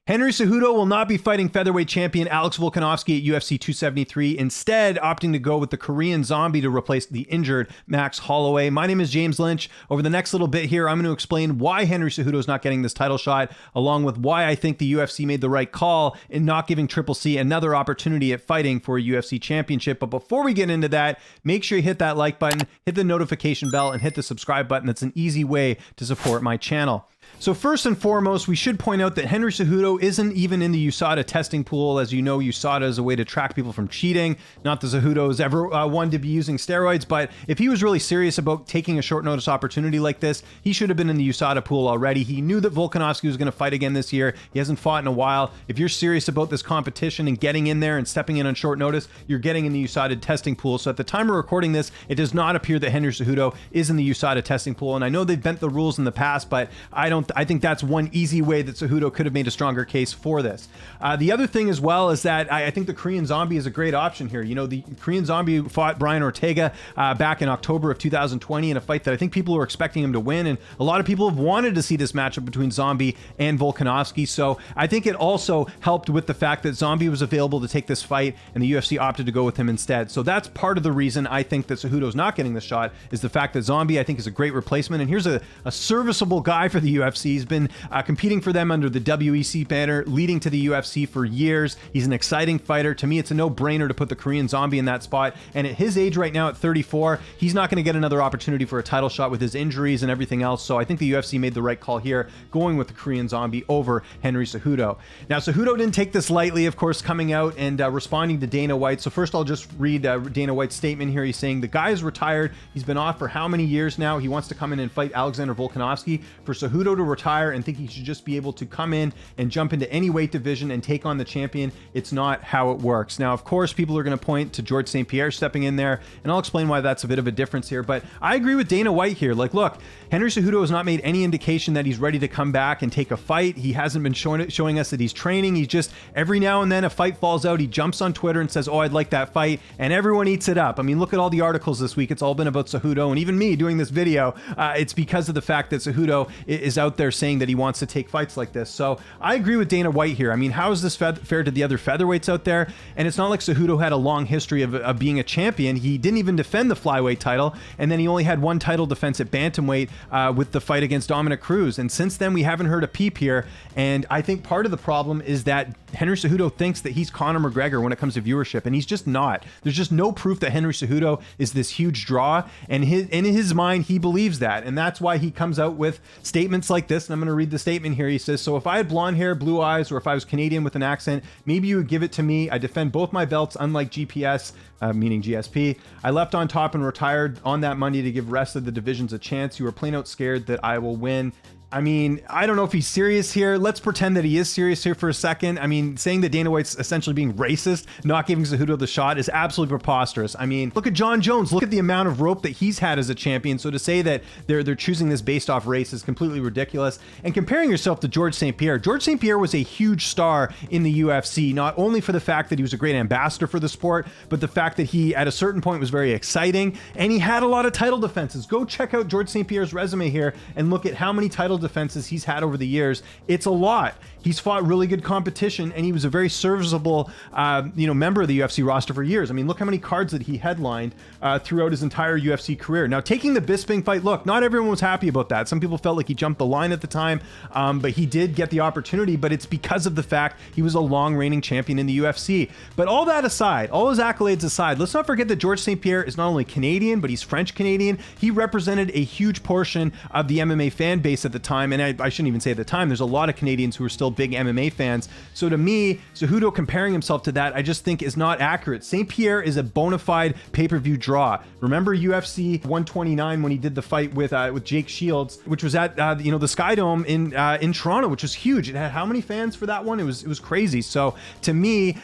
Henry Cejudo will not be fighting featherweight champion Alex Volkanovski at UFC 273, instead opting to go with the Korean Zombie to replace the injured Max Holloway. My name is James Lynch. Over the next little bit here, I'm going to explain why Henry Cejudo is not getting this title shot, along with why I think the UFC made the right call in not giving Triple C another opportunity at fighting for a UFC championship. But before we get into that, make sure you hit that like button, hit the notification bell, and hit the subscribe button. That's an easy way to support my channel. So first and foremost, we should point out that Henry Cejudo isn't even in the USADA testing pool. As you know, USADA is a way to track people from cheating. Not that Cejudo is ever one to be using steroids, but if he was really serious about taking a short notice opportunity like this, he should have been in the USADA pool already. He knew that Volkanovski was going to fight again this year. He hasn't fought in a while. If you're serious about this competition and getting in there and stepping in on short notice, you're getting in the USADA testing pool. So at the time of recording this, it does not appear that Henry Cejudo is in the USADA testing pool. And I know they've bent the rules in the past, but I think that's one easy way that Cejudo could have made a stronger case for this. The other thing as well is that I think the Korean Zombie is a great option here. You know, the Korean Zombie fought Brian Ortega back in October of 2020 in a fight that I think people were expecting him to win, and a lot of people have wanted to see this matchup between Zombie and Volkanovski. So I think it also helped with the fact that Zombie was available to take this fight and the UFC opted to go with him instead. So that's part of the reason I think that Cejudo's not getting this shot, is the fact that Zombie I think is a great replacement, and here's a serviceable guy for the UFC. He's been competing for them under the WEC banner, leading to the UFC for years. He's an exciting fighter. To me, it's a no-brainer to put the Korean Zombie in that spot. And at his age right now, at 34, he's not going to get another opportunity for a title shot with his injuries and everything else. So I think the UFC made the right call here, going with the Korean Zombie over Henry Cejudo. Now, Cejudo didn't take this lightly, of course, coming out and responding to Dana White. So first, I'll just read Dana White's statement here. He's saying the guy is retired. He's been off for how many years now? He wants to come in and fight Alexander Volkanovski. For Cejudo to retire and think he should just be able to come in and jump into any weight division and take on the champion, it's not how it works. Now, of course, people are going to point to George St. Pierre stepping in there, and I'll explain why that's a bit of a difference here. But I agree with Dana White here. Like, look, Henry Cejudo has not made any indication that he's ready to come back and take a fight. He hasn't been showing us that he's training. He's just, every now and then a fight falls out, he jumps on Twitter and says, oh, I'd like that fight, and everyone eats it up. I mean, look at all the articles this week. It's all been about Cejudo, and even me doing this video, it's because of the fact that Cejudo is out there saying that he wants to take fights like this. So I agree with Dana White here. I mean, how is this fair to the other featherweights out there? And it's not like Cejudo had a long history of being a champion. He didn't even defend the flyweight title, and then he only had one title defense at bantamweight with the fight against Dominic Cruz. And since then, we haven't heard a peep here. And I think part of the problem is that Henry Cejudo thinks that he's Conor McGregor when it comes to viewership, and he's just not. There's just no proof that Henry Cejudo is this huge draw, and in his mind, he believes that. And that's why he comes out with statements like this, and I'm going to read the statement here. He says, so if I had blonde hair, blue eyes, or if I was Canadian with an accent, maybe you would give it to me. I defend both my belts, unlike GPS, meaning GSP. I left on top and retired on that Monday to give rest of the divisions a chance. You were plain out scared that I will win. I mean, I don't know if he's serious here. Let's pretend that he is serious here for a second. I mean, saying that Dana White's essentially being racist, not giving Cejudo the shot, is absolutely preposterous. I mean, look at John Jones. Look at the amount of rope that he's had as a champion. So to say that they're choosing this based off race is completely ridiculous. And comparing yourself to George St. Pierre. George St. Pierre was a huge star in the UFC, not only for the fact that he was a great ambassador for the sport, but the fact that he, at a certain point, was very exciting, and he had a lot of title defenses. Go check out George St. Pierre's resume here and look at how many title defenses he's had over the years. It's a lot. He's fought really good competition, and he was a very serviceable, member of the UFC roster for years. I mean, look how many cards that he headlined throughout his entire UFC career. Now, taking the Bisping fight, look, not everyone was happy about that. Some people felt like he jumped the line at the time, but he did get the opportunity, but it's because of the fact he was a long reigning champion in the UFC. But all that aside, all his accolades aside, let's not forget that George St. Pierre is not only Canadian, but he's French Canadian. He represented a huge portion of the MMA fan base at the time, and I shouldn't even say at the time. There's a lot of Canadians who are still big MMA fans. So to me, Cejudo comparing himself to that, I just think is not accurate. St. Pierre is a bona fide pay-per-view draw. Remember UFC 129 when he did the fight with Jake Shields, which was at the Sky Dome in Toronto, which was huge. It had how many fans for that one? It was crazy. So to me,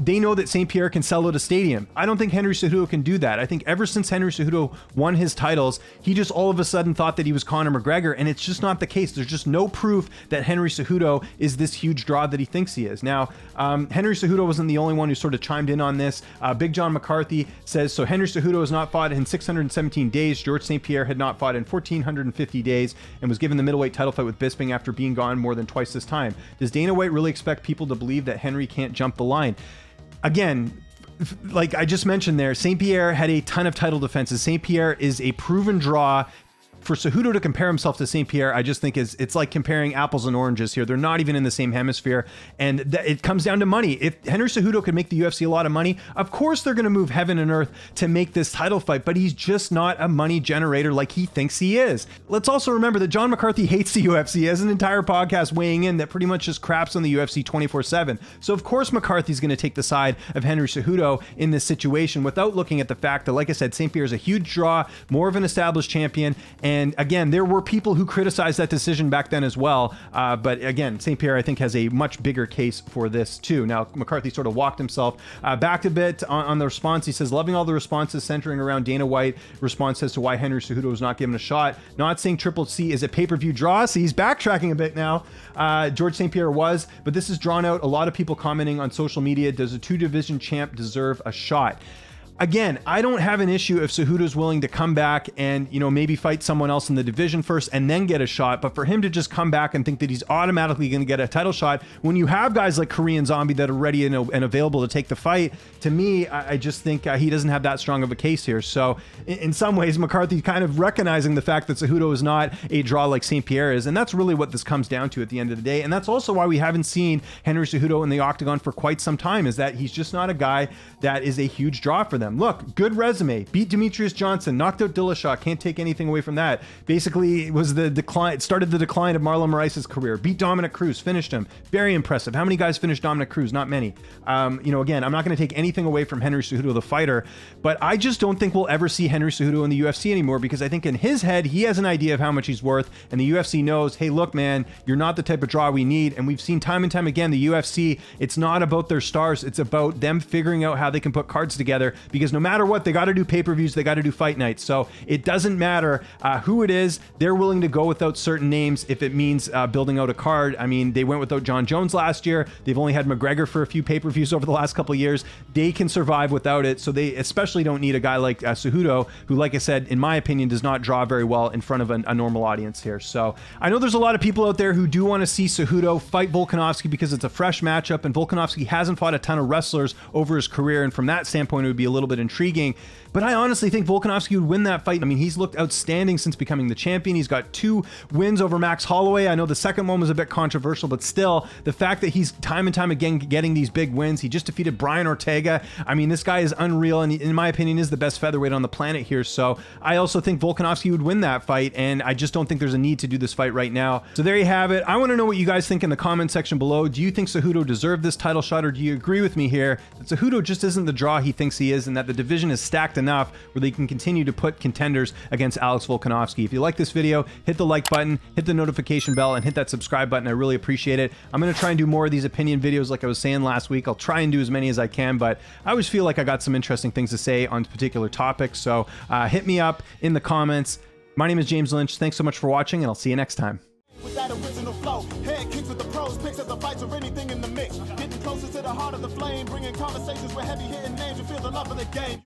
they know that St. Pierre can sell out a stadium. I don't think Henry Cejudo can do that. I think ever since Henry Cejudo won his titles, he just all of a sudden thought that he was Conor McGregor, and it's just not the case. There's just no proof that Henry Cejudo is this huge draw that he thinks he is. Now, Henry Cejudo wasn't the only one who sort of chimed in on this. Big John McCarthy says, so Henry Cejudo has not fought in 617 days. George St. Pierre had not fought in 1,450 days and was given the middleweight title fight with Bisping after being gone more than twice this time. Does Dana White really expect people to believe that Henry can't jump the line? Again, like I just mentioned there, St. Pierre had a ton of title defenses. St. Pierre is a proven draw. For Cejudo to compare himself to St. Pierre, I just think it's like comparing apples and oranges here. They're not even in the same hemisphere, and it comes down to money. If Henry Cejudo could make the UFC a lot of money, of course they're going to move heaven and earth to make this title fight, but he's just not a money generator like he thinks he is. Let's also remember that John McCarthy hates the UFC. He has an entire podcast weighing in that pretty much just craps on the UFC 24/7. So of course McCarthy's going to take the side of Henry Cejudo in this situation without looking at the fact that, like I said, St. Pierre is a huge draw, more of an established champion. And again, there were people who criticized that decision back then as well. But again, St. Pierre, I think, has a much bigger case for this too. Now, McCarthy sort of walked himself back a bit on the response. He says, loving all the responses centering around Dana White. Response as to why Henry Cejudo was not given a shot. Not saying Triple C is a pay-per-view draw. See, he's backtracking a bit now. George St. Pierre was, but this is drawn out. A lot of people commenting on social media. Does a two-division champ deserve a shot? Again, I don't have an issue if Cejudo's willing to come back and, maybe fight someone else in the division first and then get a shot. But for him to just come back and think that he's automatically going to get a title shot when you have guys like Korean Zombie that are ready and available to take the fight, to me, I just think he doesn't have that strong of a case here. So in some ways, McCarthy kind of recognizing the fact that Cejudo is not a draw like St. Pierre is. And that's really what this comes down to at the end of the day. And that's also why we haven't seen Henry Cejudo in the octagon for quite some time, is that he's just not a guy that is a huge draw for them. Look, good resume. Beat Demetrius Johnson, knocked out Dillashaw. Can't take anything away from that. Basically, it was the decline, started the decline of Marlon Moraes' career. Beat Dominic Cruz, finished him. Very impressive. How many guys finished Dominic Cruz? Not many. Again, I'm not going to take anything away from Henry Cejudo, the fighter, but I just don't think we'll ever see Henry Cejudo in the UFC anymore, because I think in his head, he has an idea of how much he's worth, and the UFC knows, hey, look, man, you're not the type of draw we need. And we've seen time and time again, the UFC, it's not about their stars. It's about them figuring out how they can put cards together, because no matter what, they got to do pay-per-views, they got to do fight nights. So it doesn't matter who it is. They're willing to go without certain names if it means building out a card. I mean, they went without John Jones last year. They've only had McGregor for a few pay-per-views over the last couple of years. They can survive without it. So they especially don't need a guy like Cejudo, who, like I said, in my opinion, does not draw very well in front of a normal audience here. So I know there's a lot of people out there who do want to see Cejudo fight Volkanovski because it's a fresh matchup, and Volkanovski hasn't fought a ton of wrestlers over his career, and from that standpoint, it would be a little bit intriguing. But I honestly think Volkanovski would win that fight. I mean, he's looked outstanding since becoming the champion. He's got 2 wins over Max Holloway. I know the second one was a bit controversial, but still, the fact that he's time and time again getting these big wins. He just defeated Brian Ortega. I mean, this guy is unreal, and in my opinion, is the best featherweight on the planet here. So I also think Volkanovski would win that fight, and I just don't think there's a need to do this fight right now. So there you have it. I want to know what you guys think in the comment section below. Do you think Cejudo deserved this title shot, or do you agree with me here that Cejudo just isn't the draw he thinks he is, and that the division is stacked enough where they can continue to put contenders against Alex Volkanovski? If you like this video, hit the like button, hit the notification bell, and hit that subscribe button. I really appreciate it. I'm going to try and do more of these opinion videos like I was saying last week. I'll try and do as many as I can, but I always feel like I got some interesting things to say on particular topics. So hit me up in the comments. My name is James Lynch. Thanks so much for watching, and I'll see you next time. With that original flow, head kicks with the pros, picks up the fights or anything in the mix. Getting closer to the heart of the flame, bringing conversations with heavy hitting names. You feel the love of the game.